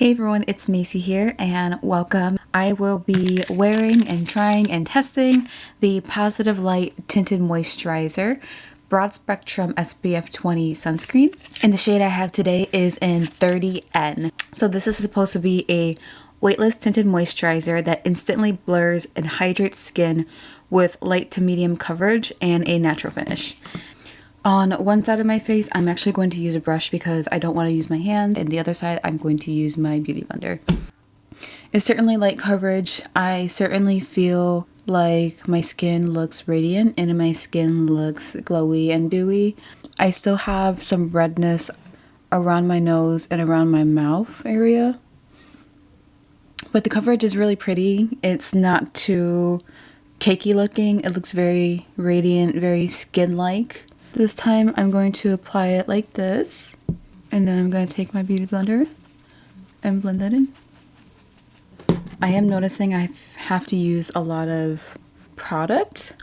Hey everyone, it's Macy here and welcome. I will be wearing and trying and testing the Positive Light Tinted Moisturizer Broad Spectrum SPF 20 sunscreen. And the shade I have today is in 30N. So this is supposed to be a weightless tinted moisturizer that instantly blurs and hydrates skin with light to medium coverage and a natural finish. On one side of my face, I'm actually going to use a brush because I don't want to use my hand, and the other side, I'm going to use my beauty blender. It's certainly light coverage. I certainly feel like my skin looks radiant and my skin looks glowy and dewy. I still have some redness around my nose and around my mouth area, but the coverage is really pretty. It's not too cakey looking. It looks very radiant, very skin-like. This time I'm going to apply it like this, and then I'm going to take my beauty blender and blend that in. I am noticing I have to use a lot of product.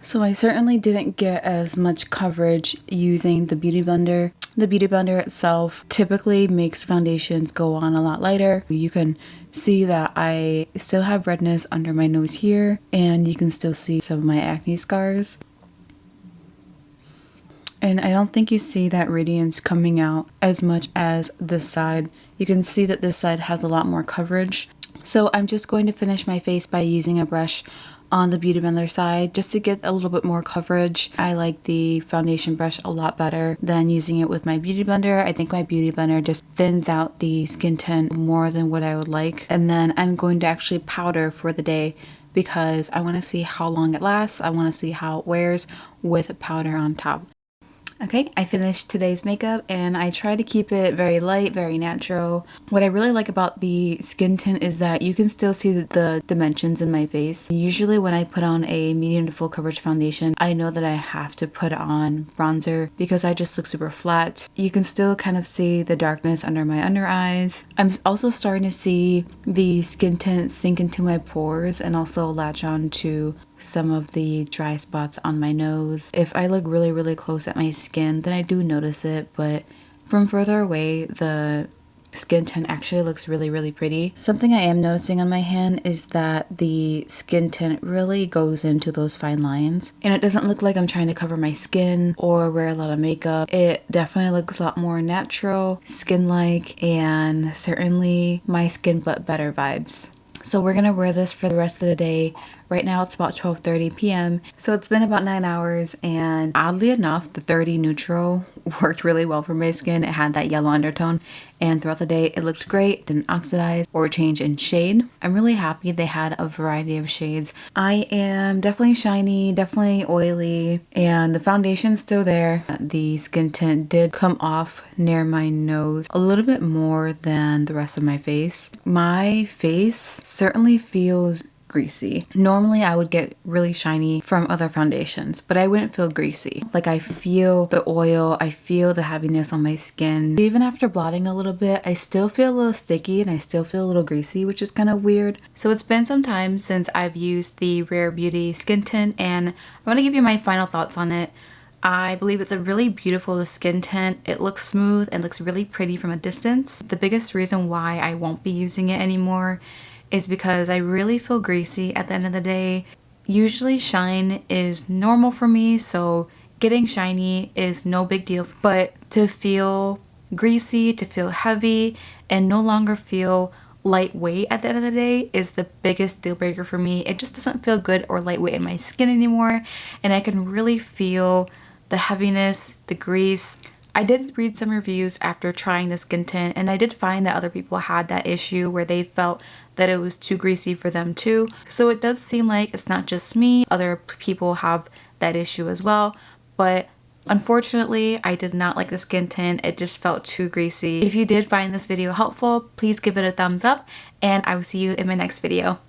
So I certainly didn't get as much coverage using the beauty blender. The beauty blender itself typically makes foundations go on a lot lighter. You can see that I still have redness under my nose here, and you can still see some of my acne scars. And I don't think you see that radiance coming out as much as this side. You can see that this side has a lot more coverage. So I'm just going to finish my face by using a brush on the beauty blender side just to get a little bit more coverage. I like the foundation brush a lot better than using it with my beauty blender. I think my beauty blender just thins out the skin tint more than what I would like. And then I'm going to actually powder for the day because I want to see how long it lasts. I want to see how it wears with powder on top. Okay, I finished today's makeup and I try to keep it very light, very natural. What I really like about the skin tint is that you can still see the dimensions in my face. Usually when I put on a medium to full coverage foundation, I know that I have to put on bronzer because I just look super flat. You can still kind of see the darkness under my under eyes. I'm also starting to see the skin tint sink into my pores and also latch on to some of the dry spots on my nose. If I look really close at my skin, then I do notice it, but from further away, the skin tint actually looks really pretty. Something I am noticing on my hand is that the skin tint really goes into those fine lines, and it doesn't look like I'm trying to cover my skin or wear a lot of makeup. It definitely looks a lot more natural, skin-like, and certainly my skin but better vibes. So we're gonna wear this for the rest of the day. Right now it's about 12:30 p.m. So it's been about 9 hours, and oddly enough, the 30 neutral worked really well for my skin. It had that yellow undertone, and throughout the day it looked great, didn't oxidize or change in shade. I'm really happy they had a variety of shades. I am definitely shiny, definitely oily, and the foundation's still there. The skin tint did come off near my nose a little bit more than the rest of my face. My face certainly feels greasy. Normally I would get really shiny from other foundations, but I wouldn't feel greasy. Like, I feel the oil, I feel the heaviness on my skin. Even after blotting a little bit, I still feel a little sticky and I still feel a little greasy, which is kind of weird. So it's been some time since I've used the Rare Beauty Skin Tint, and I want to give you my final thoughts on it. I believe it's a really beautiful skin tint. It looks smooth and looks really pretty from a distance. The biggest reason why I won't be using it anymore is because I really feel greasy at the end of the day. Usually shine is normal for me, so getting shiny is no big deal, but to feel greasy, to feel heavy, and no longer feel lightweight at the end of the day is the biggest deal breaker for me. It just doesn't feel good or lightweight in my skin anymore, and I can really feel the heaviness, the grease. I did read some reviews after trying the skin tint, and I did find that other people had that issue where they felt that it was too greasy for them too. So it does seem like it's not just me, other people have that issue as well. But unfortunately, I did not like the skin tint. It just felt too greasy. If you did find this video helpful, please give it a thumbs up, and I will see you in my next video.